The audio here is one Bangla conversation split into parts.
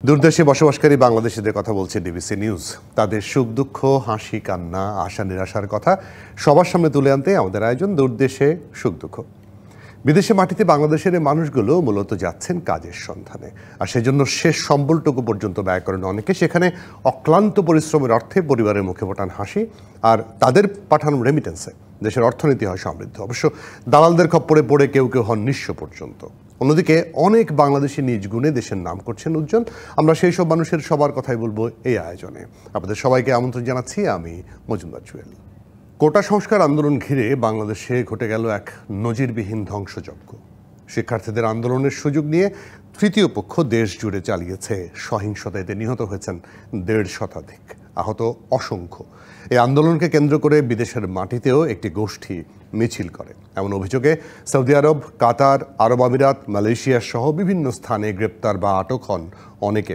দূরদেশে বসবাসকারী বাংলাদেশিদের কথা বলছে ডিবিসি নিউজ। তাদের সুখ দুঃখ, হাসি কান্না, আশা নিরাশার কথা সবার সামনে তুলে আনতে আমাদের আয়োজন দূরদেশে সুখ দুঃখ। বিদেশে মাটিতে বাংলাদেশের এই মানুষগুলো মূলত যাচ্ছেন কাজের সন্ধানে, আর সেজন্য শেষ সম্বলটুকু পর্যন্ত ব্যয় করেন অনেকে। সেখানে অক্লান্ত পরিশ্রমের অর্থে পরিবারের মুখে ফোটান হাসি, আর তাদের পাঠানো রেমিটেন্সে দেশের অর্থনীতি হয় সমৃদ্ধ। অবশ্য দালালদের খপ্পরে পড়ে কেউ কেউ হন নিঃস্ব পর্যন্ত। অন্যদিকে অনেক বাংলাদেশি নিজ গুণে দেশের নাম করছেন উজ্জ্বল। আমরা সেই সব মানুষের সবার কথাই বলবো এই আয়োজনে। আপনাদের সবাইকে আমন্ত্রণ জানাচ্ছি, আমি মজুমদার জুয়েল। কোটা সংস্কার আন্দোলন ঘিরে বাংলাদেশে ঘটে গেল এক নজিরবিহীন ধ্বংসযজ্ঞ। শিক্ষার্থীদের আন্দোলনের সুযোগ নিয়ে তৃতীয় পক্ষ দেশ জুড়ে চালিয়েছে সহিংসতা। এতে নিহত হয়েছেন 1.5 শতাধিক, আহত অসংখ্য। এই আন্দোলনকে কেন্দ্র করে বিদেশের মাটিতেও একটি গোষ্ঠী মিছিল করে। এমন অভিযোগে সৌদি আরব, কাতার, আরব আমিরাত, মালয়েশিয়া সহ বিভিন্ন স্থানে গ্রেপ্তার বা আটক হন অনেকে।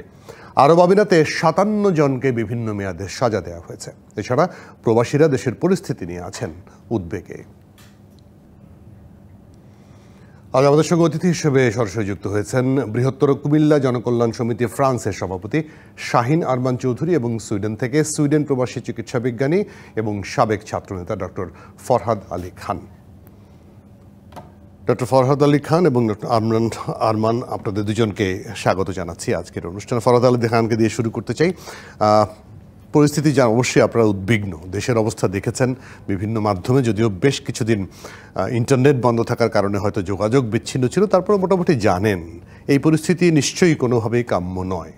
আরব আমিরাতে 57 জনকে বিভিন্ন মেয়াদে সাজা দেওয়া হয়েছে। এছাড়া প্রবাসীরা দেশের পরিস্থিতি নিয়ে আছেন উদ্বেগে। আজ আমাদের সঙ্গে অতিথি হিসেবে সরাসরি যুক্ত হয়েছেন বৃহত্তর কুমিল্লা জনকল্যাণ সমিতি ফ্রান্সের সভাপতি শাহিন আরমান চৌধুরী এবং সুইডেন থেকে সুইডেন প্রবাসী চিকিৎসা বিজ্ঞানী এবং সাবেক ছাত্রনেতা ডক্টর ফরহাদ আলী খান। ডক্টর ফরহাদ আলী খান এবং ডক্টর আরমান, আপনাদের দুজনকে স্বাগত জানাচ্ছি আজকের অনুষ্ঠানে। ফরহাদ আলী খানকে দিয়ে শুরু করতে চাই। পরিস্থিতি যা অবশ্যই আপনারা উদ্বিগ্ন, দেশের অবস্থা দেখেছেন বিভিন্ন মাধ্যমে, যদিও বেশ কিছুদিন ইন্টারনেট বন্ধ থাকার কারণে হয়তো যোগাযোগ বিচ্ছিন্ন ছিল, তারপরে মোটামুটি জানেন এই পরিস্থিতি নিশ্চয়ই কোনোভাবেই কাম্য নয়।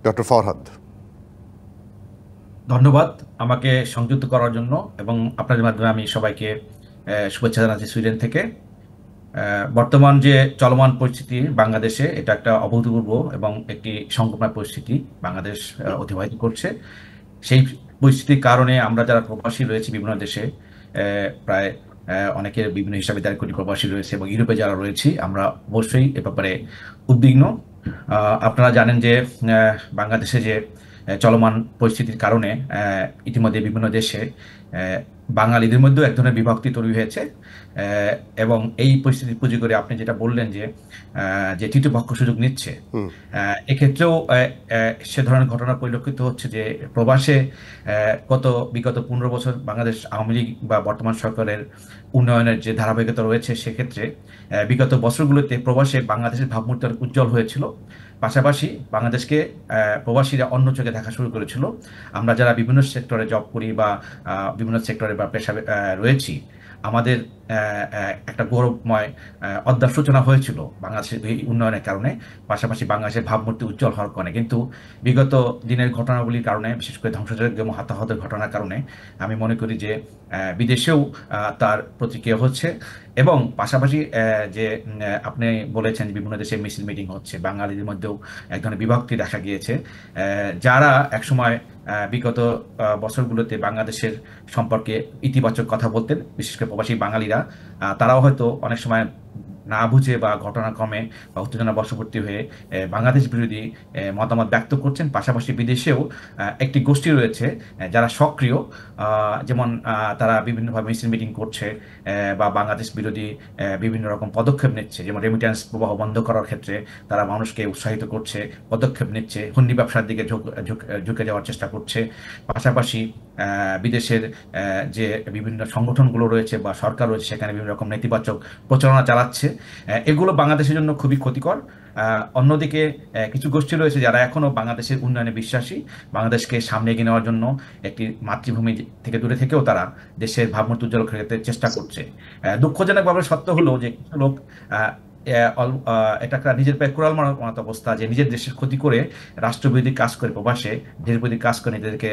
ডক্টর ফরহাদ। ধন্যবাদ আমাকে সংযুক্ত করার জন্য, এবং আপনাদের মাধ্যমে আমি সবাইকে শুভেচ্ছা জানাচ্ছি সুইডেন থেকে। বর্তমান যে চলমান পরিস্থিতি বাংলাদেশে, এটা একটা অভূতপূর্ব এবং একটি সংকটময় পরিস্থিতি বাংলাদেশ অতিবাহিত করছে। সেই পরিস্থিতির কারণে আমরা যারা প্রবাসী রয়েছি বিভিন্ন দেশে, প্রায় অনেকের বিভিন্ন হিসাবে 1.5 কোটি প্রবাসী রয়েছে, এবং ইউরোপে যারা রয়েছি আমরা অবশ্যই এ ব্যাপারে উদ্বিগ্ন। আপনারা জানেন যে বাংলাদেশে যে চলমান পরিস্থিতির কারণে ইতিমধ্যে বিভিন্ন দেশে বাঙালিদের মধ্যেও এক ধরনের বিভক্তি তৈরি হয়েছে, এবং এই পরিস্থিতির পুঁজি করে আপনি যেটা বললেন যে তৃতীয় পক্ষ সুযোগ নিচ্ছে, এক্ষেত্রেও সে ধরনের ঘটনা পরিলক্ষিত হচ্ছে যে প্রবাসে বিগত 15 বছর বাংলাদেশ আওয়ামী লীগ বা বর্তমান সরকারের উন্নয়নের যে ধারাবাহিকতা রয়েছে, সেক্ষেত্রে বিগত বছরগুলোতে প্রবাসে বাংলাদেশের ভাবমূর্তি উজ্জ্বল হয়েছিল। পাশাপাশি বাংলাদেশকে প্রবাসীরা অন্য চোখে দেখা শুরু করেছিল। আমরা যারা বিভিন্ন সেক্টরে জব করি বা বিভিন্ন সেক্টরে বা পেশা রয়েছি, আমাদের একটা গৌরবময় অধ্যায় সূচনা হয়েছিল বাংলাদেশের এই উন্নয়নের কারণে, পাশাপাশি বাংলাদেশের ভাবমূর্তি উজ্জ্বল হওয়ার কারণে। কিন্তু বিগত দিনের ঘটনাগুলির কারণে, বিশেষ করে ধ্বংসযজ্ঞ এবং হতাহতের ঘটনার কারণে আমি মনে করি যে বিদেশেও তার প্রতিক্রিয়া হচ্ছে। এবং পাশাপাশি যে আপনি বলেছেন বিভিন্ন দেশে মিছিল মিটিং হচ্ছে, বাঙালিদের মধ্যেও এক ধরনের বিভক্তি দেখা গিয়েছে। যারা একসময় বিগত বছরগুলোতে বাংলাদেশের সম্পর্কে ইতিবাচক কথা বলতেন, বিশেষ করে প্রবাসী বাঙালিরা, তারাও হয়তো অনেক সময় না বুঝে বা ঘটনাক্রমে বা উত্তেজনা বশবর্তী হয়ে বাংলাদেশ বিরোধী মতামত ব্যক্ত করছেন। পাশাপাশি বিদেশেও একটি গোষ্ঠী রয়েছে যারা সক্রিয়, যেমন তারা বিভিন্নভাবে মিছিল মিটিং করছে বা বাংলাদেশ বিরোধী বিভিন্ন রকম পদক্ষেপ নিচ্ছে, যেমন রেমিট্যান্স প্রবাহ বন্ধ করার ক্ষেত্রে তারা মানুষকে উৎসাহিত করছে, পদক্ষেপ নিচ্ছে, হুন্ডি ব্যবসার দিকে ঝুঁকে যাওয়ার চেষ্টা করছে। পাশাপাশি বিদেশের যে বিভিন্ন সংগঠনগুলো রয়েছে বা সরকার রয়েছে, সেখানে বিভিন্ন রকম নেতিবাচক প্রচারণা চালাচ্ছে। এগুলো বাংলাদেশের জন্য খুবই ক্ষতিকর। অন্যদিকে কিছু গোষ্ঠী রয়েছে যারা এখনো বাংলাদেশের উন্নয়নে বিশ্বাসী, বাংলাদেশকে সামনে এগিয়ে নেওয়ার জন্য একটি মাতৃভূমি থেকে দূরে থেকেও তারা দেশের ভাবমূর্তি উজ্জ্বল করতে চেষ্টা করছে। দুঃখজনকভাবে সত্য হলো যে কিছু লোক এটা একটা নিজের পায়ে কুড়াল মারার মতো অবস্থা, যে নিজের দেশের ক্ষতি করে রাষ্ট্রবিরোধী কাজ করে প্রবাসে দেশবিরোধী কাজ করে নিজেদেরকে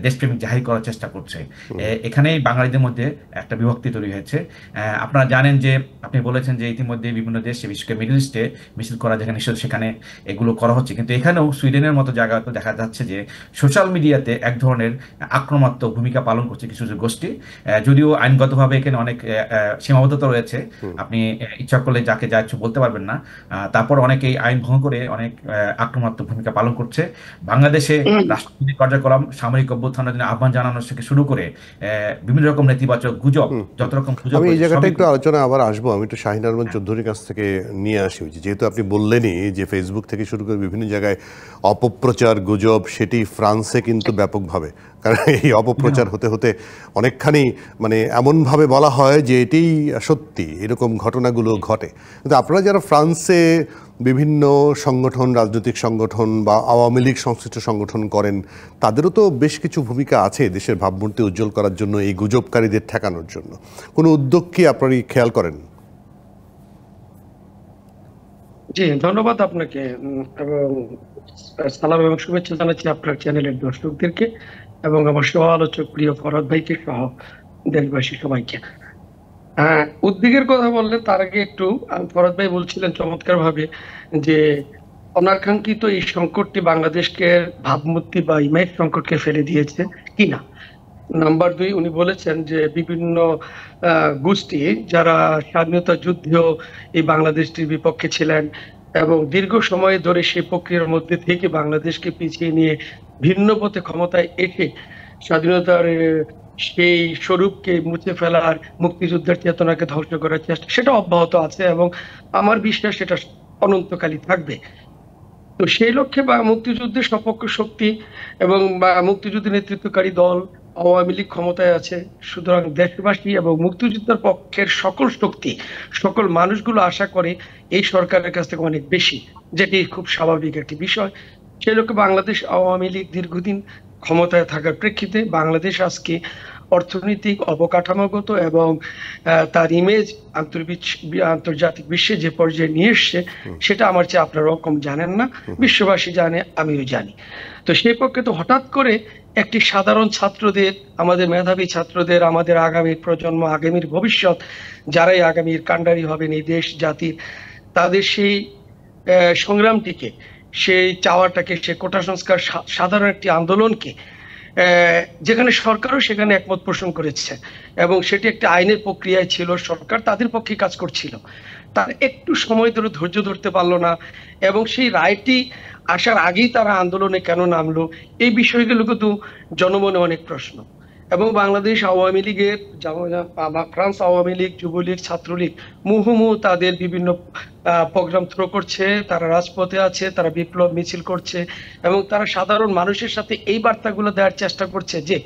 দেশপ্রেমিক জাহির করার চেষ্টা করছে। এখানেই বাঙালিদের মধ্যে একটা বিভক্তি তৈরি হয়েছে। আপনারা জানেন যে আপনি বলেছেন যে ইতিমধ্যে বিভিন্ন দেশে, বিশেষ করে মিডল ইস্টে মিছিল করা যেখানে নিষেধ, সেখানে এগুলো করা হচ্ছে। কিন্তু এখানেও সুইডেনের মতো জায়গায় দেখা যাচ্ছে যে সোশ্যাল মিডিয়াতে এক ধরনের আক্রমণাত্মক ভূমিকা পালন করছে কিছু কিছু গোষ্ঠী। যদিও আইনগতভাবে এখানে অনেক সীমাবদ্ধতা রয়েছে, আপনি ইচ্ছা করলে যাকে যা ইচ্ছে বলতে পারবেন না। তারপর অনেকেই আইন ভঙ্গ করে অনেক আক্রমণাত্মক ভূমিকা পালন করছে। বাংলাদেশে রাষ্ট্রপতির কার্যক্রম, সামরিক অভ্যুত্থানের জন্য আহ্বান জানানো থেকে শুরু করে বিভিন্ন রকম নেতিবাচক গুজব, যত রকম গুজব আমি এই জায়গাটা সবই একটু আলোচনা আবার আসবো। আমি একটু শাহিন আরমান চৌধুরীর কাছ থেকে নিয়ে আসি, যেহেতু আপনি বললেনই যে ফেসবুক থেকে শুরু করে বিভিন্ন জায়গায় অপপ্রচার গুজব, সেটি ফ্রান্সে কিন্তু ব্যাপকভাবে, কারণ এই অপপ্রচার হতে হতে অনেকখানি মানে এমনভাবে বলা হয় যে এটিই সত্যি, এরকম ঘটনাগুলো ঘটে। কিন্তু আপনারা যারা ফ্রান্সে বিভিন্ন সংগঠন, রাজনৈতিক সংগঠন বা আওয়ামী লীগ সংশ্লিষ্ট সংগঠন করেন, তাদেরও তো বেশ কিছু ভূমিকা আছে দেশের ভাবমূর্তি উজ্জ্বল করার জন্য, এই গুজবকারীদের ঠেকানোর জন্য। কোনো উদ্যোগ কি আপনারা খেয়াল করেন? জি, ধন্যবাদ আপনাকে এবং সালাম এবং শুভেচ্ছা জানাচ্ছি আপনার চ্যানেলের দর্শকদেরকে এবং আমার সহ আলোচক প্রিয় ফরহাদ ভাইকে সহ দেশবাসী সবাইকে। উদ্বেগের কথা বললেন, তার আগে একটু ফরহাদ ভাই বলছিলেন চমৎকার ভাবে যে অনাকাঙ্ক্ষিত এই সংকটটি বাংলাদেশকে ভাবমূর্তি বা ইমেজ সংকটকে ফেলে দিয়েছে কিনা। নাম্বার 2, উনি বলেছেন যে বিভিন্ন গোষ্ঠী যারা স্বাধীনতা যুদ্ধেও এই বাংলাদেশটির বিপক্ষে ছিলেন এবং দীর্ঘ সময় ধরে সেই প্রক্রিয়ার মধ্যে থেকে বাংলাদেশকে পিছিয়ে নিয়ে ভিন্ন পথে ক্ষমতায় এসে স্বাধীনতার সেই স্বরূপকে মুছে ফেলার, মুক্তিযুদ্ধের চেতনাকে ধ্বংস করার চেষ্টা সেটা অব্যাহত আছে এবং আমার বিশ্বাস সেটা অনন্তকালই থাকবে। তো সেই লক্ষ্যে বা মুক্তিযুদ্ধের সপক্ষ শক্তি এবং মুক্তিযুদ্ধের নেতৃত্বকারী দল আওয়ামী লীগ ক্ষমতায় আছে, সুতরাং দেশবাসী এবং মুক্তিযুদ্ধের পক্ষের সকল শক্তি, সকল মানুষগুলো আশা করে এই সরকারের কাছ থেকে অনেক বেশি, যেটি খুব স্বাভাবিক একটি বিষয়। সেই লক্ষ্যে বাংলাদেশ আওয়ামী লীগ দীর্ঘদিন ক্ষমতায় থাকার প্রেক্ষিতে বাংলাদেশ আজকে অর্থনৈতিক, অবকাঠামোগত এবং তার ইমেজ আন্তর্জাতিক বিশ্বে যে পর্যায়ে নিয়ে এসছে, সেটা আমার চেয়ে আপনারাও কম জানেন না, বিশ্ববাসী জানে, আমিও জানি। তো সেই পক্ষে তো হঠাৎ করে একটি সাধারণ ছাত্রদের, আমাদের মেধাবী ছাত্রদের, আমাদের আগামীর প্রজন্ম, আগামীর ভবিষ্যৎ, যারাই আগামীর কাণ্ডারি হবেন এই দেশ জাতির, তাদের সেই সংগ্রামটিকে, সেই চাওয়াটাকে, সেই কোটা সংস্কার সাধারণ একটি আন্দোলনকে, যেখানে সরকারও সেখানে একমত পোষণ করেছে এবং সেটি একটা আইনের প্রক্রিয়ায় ছিল, সরকার তাদের পক্ষে কাজ করছিল, তার একটু সময় ধরে ধৈর্য ধরতে পারলো না এবং সেই রায়টি আসার আগেই তারা আন্দোলনে কেন নামলো, এই বিষয়গুলো কিন্তু জনমনে অনেক প্রশ্ন। এবং বাংলাদেশ আওয়ামী লীগের, ফ্রান্স আওয়ামী লীগ, যুবলীগ, ছাত্রলীগ মুহুর্মুহু তাদের বিভিন্ন প্রোগ্রাম থ্রো করছে, তারা রাজপথে আছে, তারা বিপ্লব মিছিল করছে এবং তারা সাধারণ মানুষের সাথে এই বার্তাগুলো দেওয়ার চেষ্টা করছে যে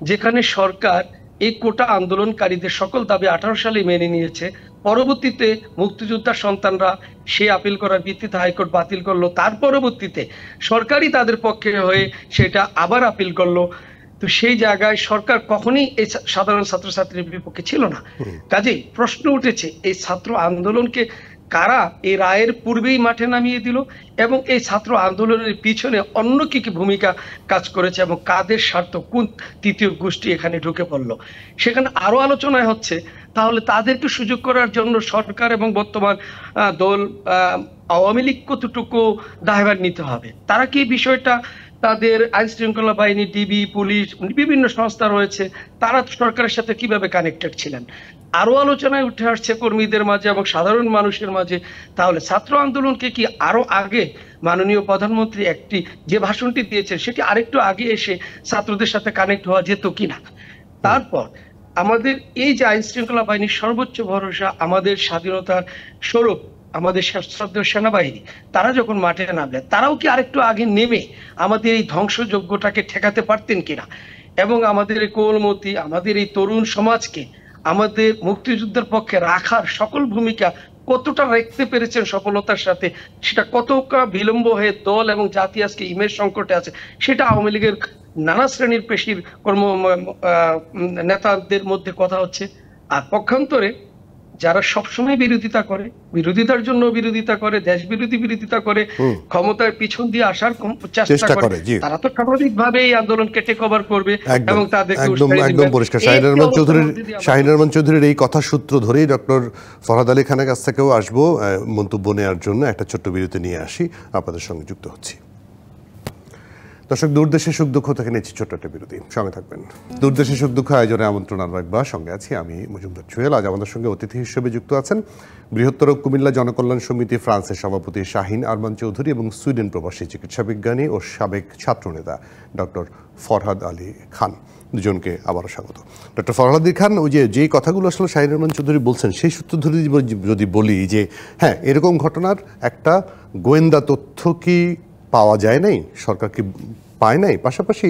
যেখানে সরকার এই কোটা আন্দোলনকারীদের সকল দাবি 18 সালে মেনে নিয়েছে, পরবর্তীতে মুক্তিযোদ্ধার সন্তানরা সেই আপিল করার ভিত্তিতে হাইকোর্ট বাতিল করলো, তার পরবর্তীতে সরকারই তাদের পক্ষে হয়ে সেটা আবার আপিল করলো। তো সেই জায়গায় সরকার কখনোই এই সাধারণ ছাত্রছাত্রীর বিপক্ষে ছিল না। কাজেই প্রশ্ন উঠেছে, এই ছাত্র আন্দোলনকে কারা এই রায়ের পূর্বেই মাঠে নামিয়ে দিল এবং এই ছাত্র আন্দোলনের পিছনে অন্য কি কি ভূমিকা কাজ করেছে এবং কাদের স্বার্থ, কোন তৃতীয় গোষ্ঠী এখানে ঢুকে পড়লো, সেখানে আরো আলোচনায় হচ্ছে। তাহলে তাদেরকে সুযোগ করার জন্য সরকার এবং বর্তমান দল আওয়ামী লীগ কতটুকু দায়ভার নিতে হবে? তারা কি বিষয়টা, তাদের আইন শৃঙ্খলা বাহিনী, ডিবি, পুলিশ, বিভিন্ন সংস্থা রয়েছে, তারা সরকারের সাথে কিভাবে কানেক্টেড ছিলেন? আরো আলোচনায় উঠে আসছে কর্মীদের মাঝে এবং সাধারণ মানুষের মাঝে, তাহলে ছাত্র আন্দোলনকে কি আরো আগে মাননীয় প্রধানমন্ত্রী একটি যে ভাষণটি দিয়েছেন সেটি আরেকটু আগে এসে ছাত্রদের সাথে কানেক্ট হওয়া যেত কিনা? তারপর আমাদের এই যে আইন শৃঙ্খলা বাহিনীর সর্বোচ্চ ভরসা, আমাদের স্বাধীনতার স্বরূপ, আমাদের সশস্ত্র সেনাবাহিনী, তারা যখন মাঠে নামলে তারাও কি আরেকটু আগে নেমে আমাদের এই ধ্বংসযজ্ঞটাকে ঠেকাতে পারতেন কিনা এবং আমাদের এই কোমলমতি, আমাদের এই তরুণ সমাজকে আমাদের মুক্তিযুদ্ধের পক্ষে রাখার সকল ভূমিকা কতটা রাখতে পেরেছেন সফলতার সাথে, সেটা কতটা বিলম্ব হয়ে দল এবং জাতি আজকে ইমেজ সংকটে আছে, সেটা আওয়ামী লীগের নানা শ্রেণীর পেশির নেতাদের মধ্যে কথা হচ্ছে। আর পক্ষান্তরে যারা সবসময় বিরোধিতা করে, বিরোধিতার জন্য বিরোধিতা করে, দেশ বিরোধী বিরোধিতা করে, ক্ষমতার পিছন দিয়ে আসার চেষ্টা করে, তারা তো স্বাভাবিকভাবে এই আন্দোলনকে টেক ওভার করবে এবং তাদেরকে একদম পরিষ্কার। শাহিন আরমান চৌধুরীর এই কথা সূত্র ধরেই ডক্টর ফরহাদ আলী খানের কাছ থেকেও আসবো মন্তব্য নেওয়ার জন্য। একটা ছোট্ট বিরতি নিয়ে আসি, আপনাদের সঙ্গে যুক্ত হচ্ছি। দর্শক, দূরদেশের সুখ দুঃখ থেকে নিচ্ছি ছোট্ট একটা বিরতি, সঙ্গে থাকবেন। দূরদেশের সুখ দুঃখ আয়োজনে আমন্ত্রণ আরও একবার, সঙ্গে আছি আমি মজুমদার জুয়েল। আজ আমাদের সঙ্গে অতিথি হিসেবে যুক্ত আছেন বৃহত্তর কুমিল্লা জনকল্যাণ সমিতি ফ্রান্সের সভাপতি শাহিন আরমান চৌধুরী এবং সুইডেন প্রবাসী চিকিৎসা বিজ্ঞানী ও সাবেক ছাত্রনেতা ডক্টর ফরহাদ আলী খান। দুজনকে আবারও স্বাগত। ডক্টর ফরহাদ আলী খান, ওই যেই কথাগুলো আসলে শাহিন আরমান চৌধুরী বলছেন, সেই সূত্র ধরে যদি বলি যে হ্যাঁ, এরকম ঘটনার একটা গোয়েন্দা তথ্য কি পাওয়া যায় নাই, সরকার কি পায় নাই? পাশাপাশি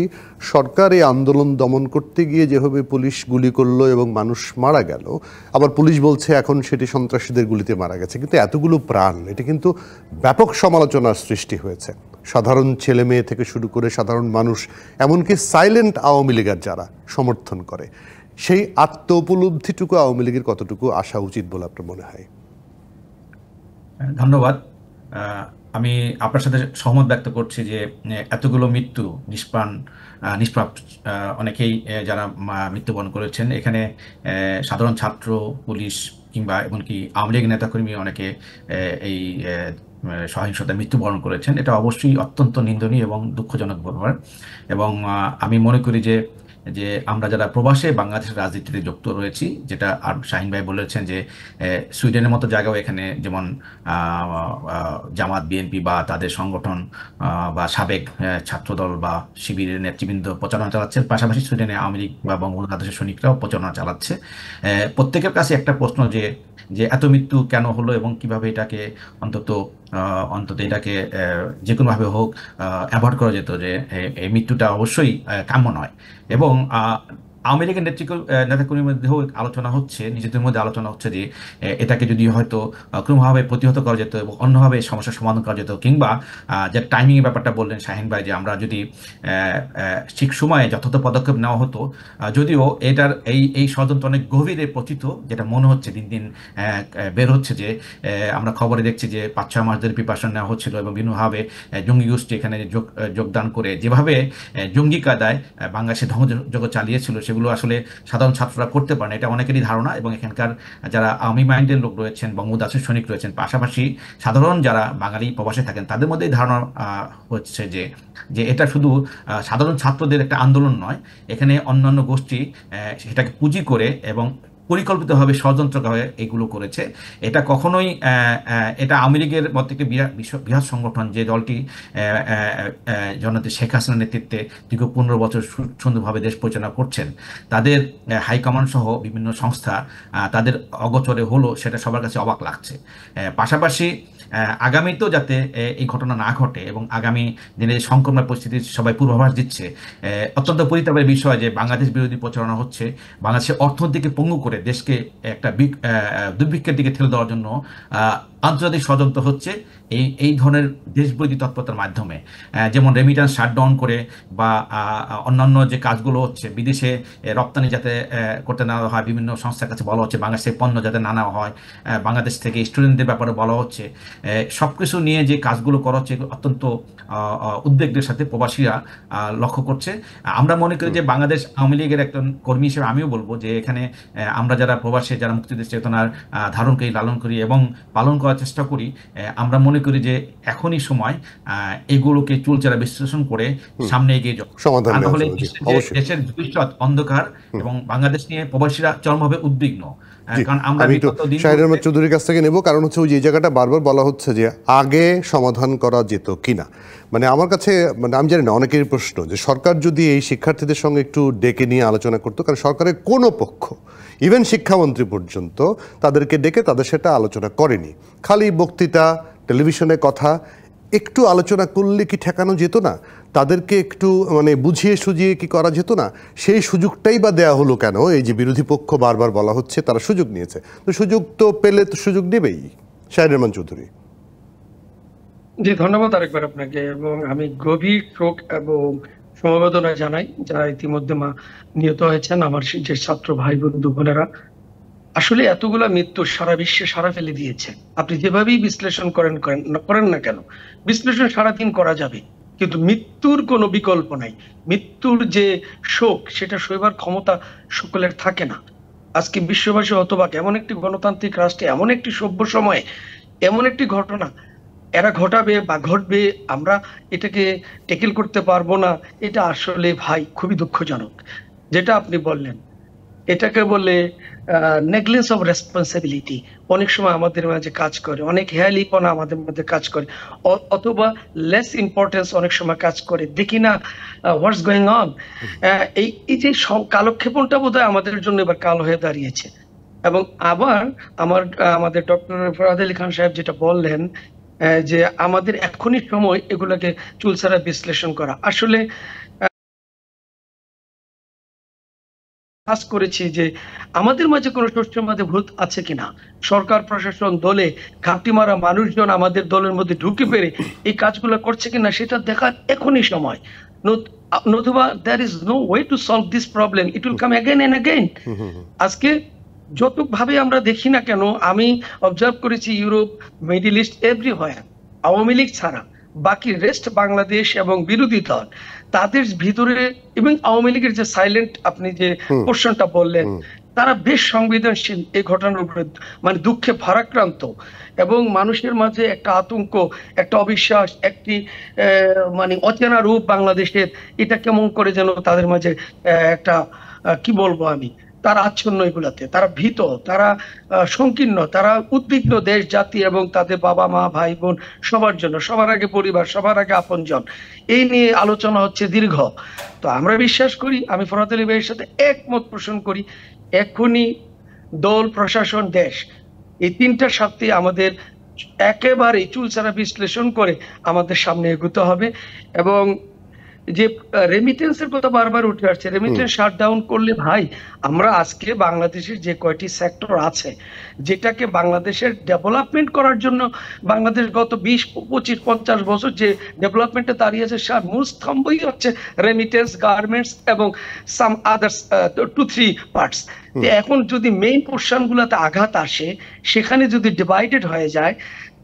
সরকার এই আন্দোলন দমন করতে গিয়ে যেভাবে পুলিশ গুলি করলো এবং মানুষ মারা গেল, আবার পুলিশ বলছে এখন সেটি সন্ত্রাসীদের গুলিতে মারা গেছে, কিন্তু এতগুলো প্রাণ, এটা কিন্তু ব্যাপক সমালোচনার সৃষ্টি হয়েছে। সাধারণ ছেলে মেয়ে থেকে শুরু করে সাধারণ মানুষ, এমনকি সাইলেন্ট আওয়ামী লীগের যারা সমর্থন করে, সেই আত্ম উপলব্ধিটুকু আওয়ামী লীগের কতটুকু আসা উচিত বলে আপনার মনে হয়? ধন্যবাদ। আমি আপনার সাথে সহমত ব্যক্ত করছি যে এতগুলো মৃত্যু, নিষ্পাপ অনেকেই যারা মৃত্যুবরণ করেছেন, এখানে সাধারণ ছাত্র, পুলিশ কিংবা এমনকি আওয়ামী লীগ নেতাকর্মী অনেকে এই সহিংসতায় মৃত্যুবরণ করেছেন। এটা অবশ্যই অত্যন্ত নিন্দনীয় এবং দুঃখজনক ব্যাপার। এবং আমি মনে করি যে আমরা যারা প্রবাসে বাংলাদেশের রাজনীতিতে যুক্ত রয়েছি, যেটা আর শাহিন ভাই বলেছেন যে সুইডেনের মতো জায়গাও এখানে যেমন জামাত, বিএনপি বা তাদের সংগঠন বা সাবেক ছাত্রদল বা শিবিরের নেতৃবৃন্দ প্রচারণা চালাচ্ছে, পাশাপাশি সুইডেনে আওয়ামী লীগ বা বঙ্গবন্ধু আদর্শের সৈনিকরাও প্রচারণা চালাচ্ছে। প্রত্যেকের কাছে একটা প্রশ্ন যে এত মৃত্যু কেন হলো এবং কিভাবে এটাকে অন্তত এটাকে যে কোনোভাবে হোক অ্যাভয়েড করা যেত, যে এই মৃত্যুটা অবশ্যই কাম্য নয়। এবং আওয়ামী লীগের নেতাকর্মীর মধ্যেও আলোচনা হচ্ছে, নিজেদের মধ্যে আলোচনা হচ্ছে যে এটাকে যদি হয়তো কোনোভাবে প্রতিহত করা যেত এবং অন্যভাবে সমস্যার সমাধান করা যেত, কিংবা যে টাইমিংয়ের ব্যাপারটা বললেন শাহিন ভাই, যে আমরা যদি ঠিক সময়ে যথাযথ পদক্ষেপ নেওয়া হতো, যদিও এটার এই ষড়যন্ত্র অনেক গভীরে পতিত, যেটা মনে হচ্ছে দিন দিন বের হচ্ছে। যে আমরা খবরে দেখছি যে 5-6 মাস ধরে প্রিপারেশন নেওয়া হচ্ছিল এবং বিভিন্নভাবে জঙ্গি গোষ্ঠী এখানে যোগদান করে যেভাবে জঙ্গি কায়দায় বাংলাদেশে ধ্বংসযজ্ঞ চালিয়েছিল, সেগুলো আসলে সাধারণ ছাত্ররা করতে পারে না, এটা অনেকেরই ধারণা। এবং এখানকার যারা আর্মি মাইন্ডের লোক রয়েছেন, বঙ্গবন্ধু আদর্শের সৈনিক রয়েছেন, পাশাপাশি সাধারণ যারা বাঙালি প্রবাসে থাকেন, তাদের মধ্যেই ধারণা হচ্ছে যে এটা শুধু সাধারণ ছাত্রদের একটা আন্দোলন নয়, এখানে অন্যান্য গোষ্ঠী সেটাকে পুঁজি করে এবং পরিকল্পিতভাবে ষড়যন্ত্রভাবে এগুলো করেছে। এটা কখনোই এটা আওয়ামী লীগের মতো একটি বৃহৎ সংগঠন, যে দলটি জননেত্রী শেখ হাসিনার নেতৃত্বে দীর্ঘ 15 বছর সুন্দরভাবে দেশ পরিচালনা করছেন, তাদের হাইকমান্ড সহ বিভিন্ন সংস্থা তাদের অগোচরে হলো, সেটা সবার কাছে অবাক লাগছে। পাশাপাশি আগামীতেও যাতে এই ঘটনা না ঘটে এবং আগামী দিনে সংকটময় পরিস্থিতির সবাই পূর্বাভাস দিচ্ছে। অত্যন্ত পরিতাপের বিষয় যে বাংলাদেশ বিরোধী প্রচারণা হচ্ছে, বাংলাদেশের অর্থনীতিকে পঙ্গু করে দেশকে একটা দুর্ভিক্ষের দিকে ঠেলে দেওয়ার জন্য আন্তর্জাতিক ষড়যন্ত্র হচ্ছে এই ধরনের দেশবিরোধী তৎপরতার মাধ্যমে, যেমন রেমিটেন্স শাটডাউন করে বা অন্যান্য যে কাজগুলো হচ্ছে, বিদেশে রপ্তানি যাতে করতে না হয়, বিভিন্ন সংস্থার কাছে বলা হচ্ছে বাংলাদেশের পণ্য যাতে না নেওয়া হয়, বাংলাদেশ থেকে স্টুডেন্টদের ব্যাপারে বলা হচ্ছে, সব কিছু নিয়ে যে কাজগুলো করা হচ্ছে অত্যন্ত উদ্বেগের সাথে প্রবাসীরা লক্ষ্য করছে। আমরা মনে করি যে বাংলাদেশ আওয়ামী লীগের একজন কর্মী হিসেবে আমিও বলবো যে এখানে আমরা যারা প্রবাসে, যারা মুক্তিযুদ্ধের চেতনার ধারণ করি, লালন করি এবং পালন করার চেষ্টা করি, আমরা মনে করি যে এখনই সময় এগুলোকে চুলচেরা বিশ্লেষণ করে সামনে এগিয়ে যাওয়া, তাহলে দেশের ভবিষ্যৎ অন্ধকার এবং বাংলাদেশ নিয়ে প্রবাসীরা চরমভাবে উদ্বিগ্ন। আমি একটু শাহিন আহমেদ চৌধুরীর কাছ থেকে নেব, কারণ হচ্ছে ওই যে জায়গাটা বারবার বলা হচ্ছে যে আগে সমাধান করা যেত কিনা। মানে আমার কাছে, মানে আমি জানি না, অনেকেরই প্রশ্ন যে সরকার যদি এই শিক্ষার্থীদের সঙ্গে একটু ডেকে নিয়ে আলোচনা করতো, কারণ সরকারের কোনো পক্ষ, ইভেন শিক্ষামন্ত্রী পর্যন্ত তাদেরকে ডেকে তাদের সেটা আলোচনা করেনি। খালি বক্তৃতা, টেলিভিশনে কথা, একটু আলোচনা করলে কি ঠেকানো যেত না? তাদেরকে একটু মানে বুঝিয়ে সুঝিয়ে কি করা যেত না? সেই সুযোগটাই বা দেয়া হলো কেন? এই যে বিরোধী পক্ষ বারবার বলা হচ্ছে তারা সুযোগ নিয়েছে, তো সুযোগ তো পেলে তো সুযোগ নেবেই। শাহিন আহমান চৌধুরী। জি, ধন্যবাদ আরেকবার আপনাকে, এবং আমি গভীর শোক এবং সমবেদনা জানাই যারা ইতিমধ্যে নিহত হয়েছেন, আমার যে ছাত্র ভাই বন্ধু বোনেরা। আসলে এতগুলা মৃত্যু সারা বিশ্বে সারা ফেলে দিয়েছে। আপনি যেভাবেই বিশ্লেষণ করেন না কেন, বিশ্লেষণ সারাদিন করা যাবে, কিন্তু মৃত্যুর কোনো বিকল্প নাই। মৃত্যুর যে শোক, সেটা সইবার ক্ষমতা সকলের থাকে না। আজকে বিশ্ববাসী হতবাক, এমন একটি গণতান্ত্রিক রাষ্ট্রে, এমন একটি সভ্য সময়ে এমন একটি ঘটনা এরা ঘটাবে বা ঘটবে, আমরা এটাকে টেকেল করতে পারবো না, এটা আসলে ভাই খুবই দুঃখজনক। যেটা আপনি বললেন, এটাকে বলে নেগলেন্স অফ রেসপন্সিবিলিটি অনেক সময় আমাদের মাঝে কাজ করে, অনেক হেয়ালিপনা আমাদের মধ্যে কাজ করে, অথবা লেস ইম্পর্টেন্স অনেক সময় কাজ করে, দেখি না হোয়াটস গোয়িং অন। এই যে কালক্ষেপণটা বোধহয় আমাদের জন্য এবার কাল হয়ে দাঁড়িয়েছে। এবং আবার আমাদের ডক্টর ফরহাদ আলী খান সাহেব যেটা বললেন, যে আমাদের এখনই সময় এগুলোকে চুলছাড়া বিশ্লেষণ করা। আসলে কাজ করেছি যে আমাদের মাঝে কোনো শস্যের মাঝে ভূত আছে কিনা, সরকার প্রশাসন দলে ঘাপটি মারা মানুষজন আমাদের দলের মধ্যে ঢুকে পেরে এই কাজগুলো করছে কিনা সেটা দেখার এখনই সময়। নতুবা there is no way to solve this problem, it will come again and again. আজকে যতভাবে আমরা দেখি না কেন, আমি অবজার্ভ করেছি Europe, Middle East, everywhere Awami League ছাড়া বাকি রেস্ট বাংলাদেশ এবং বিরোধী দল তাদের ভিতরে, এবং আওয়ামী লীগের যে সাইলেন্ট আপনি যে পোর্শনটা বললেন, তারা বেশ সংবেদনশীল এই ঘটনার উপরে, মানে দুঃখে ভারাক্রান্ত, এবং মানুষের মাঝে একটা আতঙ্ক, একটা অবিশ্বাস, একটি মানে অচেনা রূপ বাংলাদেশের, এটা কেমন করে যেন তাদের মাঝে একটা কি বলবো আমি, তারা আচ্ছন্ন, এগুলাতে তারা ভীত, তারা সংকীর্ণ, তারা উদ্বিগ্ন দেশ জাতি এবং তাদের বাবা মা ভাই বোন সবার জন্য, সবার আগে পরিবার, সবার আগে আপনজন। এই নিয়ে আলোচনা হচ্ছে দীর্ঘ। তো আমরা বিশ্বাস করি, আমি ফরহাদ আলী ভাইয়ের সাথে একমত পোষণ করি, এক্ষুনি দল, প্রশাসন, দেশ, এই তিনটার সাথে আমাদের একেবারে চুলচারা বিশ্লেষণ করে আমাদের সামনে এগোতে হবে। এবং যে রেমিটেন্সের কথা বারবার উঠে আসছে, রেমিটেন্স শাটডাউন করলে ভাই, আমরা আজকে বাংলাদেশের যে কয়টি সেক্টর আছে যেটাকে বাংলাদেশের ডেভেলপমেন্ট করার জন্য বাংলাদেশ গত 20-25-50 বছর যে ডেভেলপমেন্টে দাঁড়িয়েছে, তার মূল স্তম্ভই হচ্ছে রেমিটেন্স, গার্মেন্টস এবং সাম আদার্স 2-3 পার্টস। এখন যদি মেইন পোর্শন গুলাতে আঘাত আসে, সেখানে যদি ডিভাইডেড হয়ে যায়,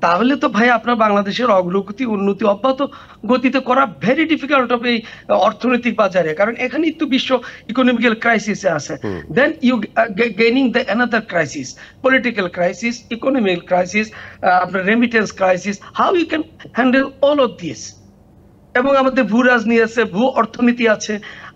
তাহলে তো ভাই আপনার বাংলাদেশের অগ্রগতি উন্নতি অব্যাহত গতিতে করা ভেরি ডিফিকাল্ট হবে এই অর্থনৈতিক বাজারে, কারণ এখানেই তো বিশ্ব ইকোনমিক্যাল ক্রাইসিসে আছে। Then you gaining the another crisis, political crisis, economical crisis, আপনার remittance crisis, how you can handle all of this. এবং আমাদের ভূ রাজনীতি আছে, ভূ অর্থনীতি আছে,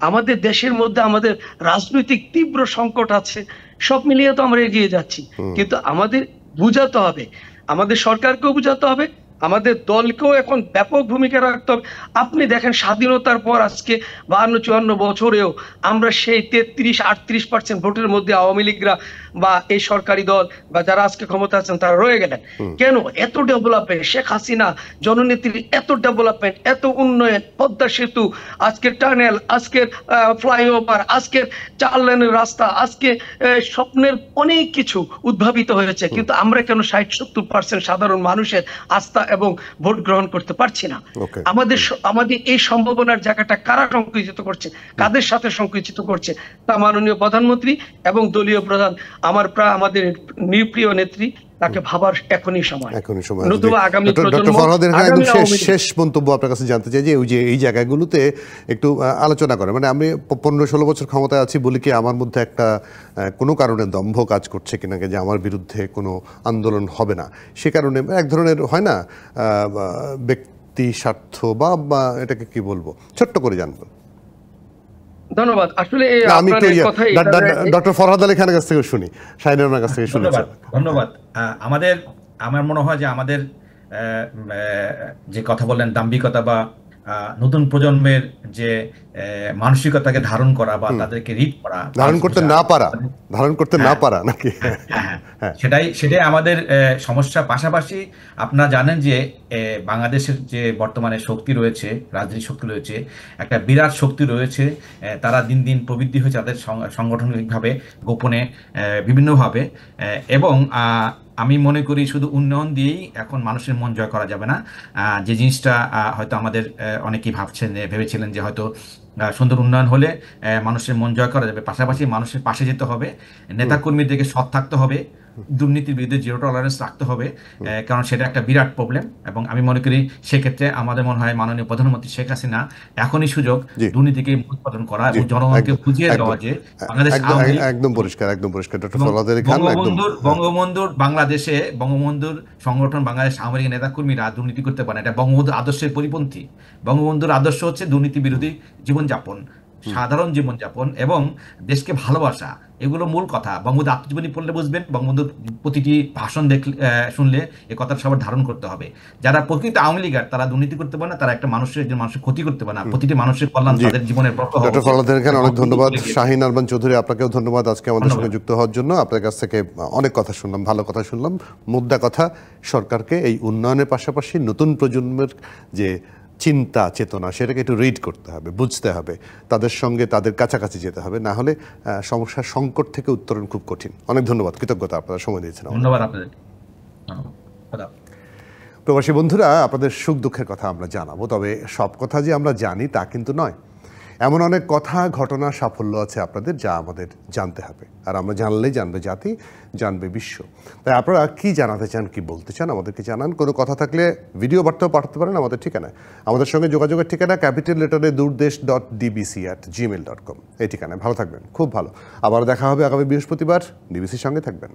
আমাদের দেশের মধ্যে আমাদের রাজনৈতিক তীব্র সংকট আছে, সব মিলিয়ে তো আমরা এগিয়ে যাচ্ছি। কিন্তু আমাদের বুঝাতে হবে, আমাদের সরকারকেও বুঝাতে হবে, আমাদের দলকেও এখন ব্যাপক ভূমিকা রাখতে হবে। আপনি দেখেন স্বাধীনতার পর আজকে 52-54 বছরেও আমরা সেই 33-38% ভোটের মধ্যে আওয়ামী লীগরা বা এই সরকারি দল বা যারা আজকে ক্ষমতা আছেন তারা রয়ে গেলেন। কেন? এত ডেভেলপমেন্ট, শেখ হাসিনা জননেত্রীর এত ডেভেলপমেন্ট, এত উন্নয়ন, পদ্মা সেতু, আজকের টানেল, আজকের ফ্লাইওভার, আজকের 4 লেনের রাস্তা, আজকে স্বপ্নের অনেক কিছু উদ্ভাবিত হয়েছে, কিন্তু আমরা কেন 60-70% সাধারণ মানুষের আস্থা এবং ভোট গ্রহণ করতে পারছি না? আমাদের এই সম্ভাবনার জায়গাটা কারা সংকুচিত করছে, কাদের সাথে সংকুচিত করছে, তা মাননীয় প্রধানমন্ত্রী এবং দলীয় প্রধান, আমাদের নির্প্রিয় নেত্রী, তাকে ভাবার এখনই সময়। নতুবা আগামী প্রজন্ম, শেষ মন্তব্য আপনার কাছে জানতে চাই যে এই জায়গাগুলোতে একটু আলোচনা করে, মানে আমি 15-16 বছর ক্ষমতায় আছি বলি কি আমার মধ্যে একটা কোনো কারণে দম্ভ কাজ করছে কিনা, যে আমার বিরুদ্ধে কোনো আন্দোলন হবে না, সে কারণে এক ধরনের হয় না ব্যক্তি স্বার্থ বা এটাকে কি বলবো, ছোট্ট করে জানবো। ধন্যবাদ। আসলে ডক্টর ফরহাদ আলী খানের কাছ থেকে শুনি, শাহিনের কাছ থেকে শুনি। ধন্যবাদ। আমার মনে হয় যে আমাদের যে কথা বললেন, দাম্ভিকতা বা নতুন প্রজন্মের যে মানসিকতাকে ধারণ করা বা তাদেরকে রিড করা, ধারণ করতে না পারা নাকি, সেটাই আমাদের সমস্যা। পাশাপাশি আপনারা জানেন যে বাংলাদেশের যে বর্তমানে শক্তি রয়েছে, রাজনৈতিক শক্তি রয়েছে, একটা বিরাট শক্তি রয়েছে, তারা দিন দিন প্রবৃদ্ধি হয়েছে তাদের সাংগঠনিকভাবে, গোপনে, বিভিন্নভাবে। এবং আমি মনে করি শুধু উন্নয়ন দিয়েই এখন মানুষের মন জয় করা যাবে না। যে জিনিসটা হয়তো আমাদের অনেকেই ভেবেছিলেন যে হয়তো সুন্দর উন্নয়ন হলে মানুষের মন জয় করা যাবে, পাশাপাশি মানুষের পাশে যেতে হবে, নেতাকর্মীদেরকে সৎ থাকতে হবে, দুর্নীতির বিরুদ্ধে জিরো টলারেন্স রাখতে হবে, কারণ সেটা একটা বিরাট প্রবলেম। এবং আমি মনে করি সেক্ষেত্রে আমাদের মনে হয় মাননীয় প্রধানমন্ত্রী শেখ হাসিনা এখনই সুযোগ জি দুর্নীতিকে মূলোৎপাটন করা জি এবং জনগণকে একদম বুঝিয়ে দেওয়া একদম যে বাংলাদেশ একদম আওয়ামী লীগ একদম পরিষ্কার, একদম পরিষ্কার। ডক্টর এবং ফরহাদ আলী খান একদম বঙ্গবন্ধুর বাংলাদেশে বঙ্গবন্ধুর সংগঠন বাংলাদেশ আওয়ামী লীগের নেতাকর্মীরা দুর্নীতি করতে পারে না, এটা বঙ্গবন্ধুর আদর্শের পরিপন্থী। বঙ্গবন্ধুর আদর্শ হচ্ছে দুর্নীতি বিরোধী জীবনযাপন, সাধারণ জীবনযাপন এবং দেশকে ভালোবাসা, এগুলো মূল কথা। বঙ্গবন্ধু আত্মজীবনী পড়লে বুঝবেন, বঙ্গবন্ধুর প্রতিটি ভাষণ দেখলে শুনলে এ কথাটা সবার ধারণ করতে হবে। যারা প্রকৃত আওয়ামী লীগার তারা দুর্নীতি করতে পারে না, তারা একটা মানুষের ক্ষতি করতে পারে না। প্রতিটি মানুষের কল্যাণ জি তাদের জীবনের লক্ষ্য হওয়া ডক্টর উচিত। ফরহাদ আলী খান অনেক ধন্যবাদ। বলে গিয়েছে। শাহিন আরমান চৌধুরী, আপনাকেও ধন্যবাদ আজকে আমাদের সঙ্গে ধন্যবাদ। যুক্ত হওয়ার জন্য। আপনার কাছ থেকে অনেক কথা শুনলাম, ভালো কথা শুনলাম। মুদ্রা কথা, সরকারকে এই উন্নয়নের পাশাপাশি নতুন প্রজন্মের যে চিন্তা চেতনা সেটাকে একটু রিড করতে হবে, বুঝতে হবে, তাদের সঙ্গে তাদের কাছাকাছি যেতে হবে, না হলে সমস্যার সংকট থেকে উত্তরণ খুব কঠিন। অনেক ধন্যবাদ, কৃতজ্ঞতা, আপনারা সময় দিয়েছেন আমাদের। ধন্যবাদ আপনাদের। ধন্যবাদ। খোদা হাফেজ। প্রবাসী বন্ধুরা, আপনাদের সুখ দুঃখের কথা আমরা জানাবো, তবে সব কথা যে আমরা জানি তা কিন্তু নয়। এমন অনেক কথা, ঘটনা, সাফল্য আছে আপনাদের যা আমাদের জানতে হবে, আর আমরা জানলেই জানবে জাতি, জানবে বিশ্ব। তাই আপনারা কি জানাতে চান, কি বলতে চান, আমাদেরকে জানান। কোনো কথা থাকলে ভিডিও বার্তাও পাঠাতে পারেন আমাদের ঠিকানায়। আমাদের সঙ্গে যোগাযোগের ঠিকানা ক্যাপিটাল লেটারে durdesh.dbc@gmail.com, এই ঠিকানায়। ভালো থাকবেন, খুব ভালো। আবার দেখা হবে আগামী বৃহস্পতিবার। ডিবিসির সঙ্গে থাকবেন।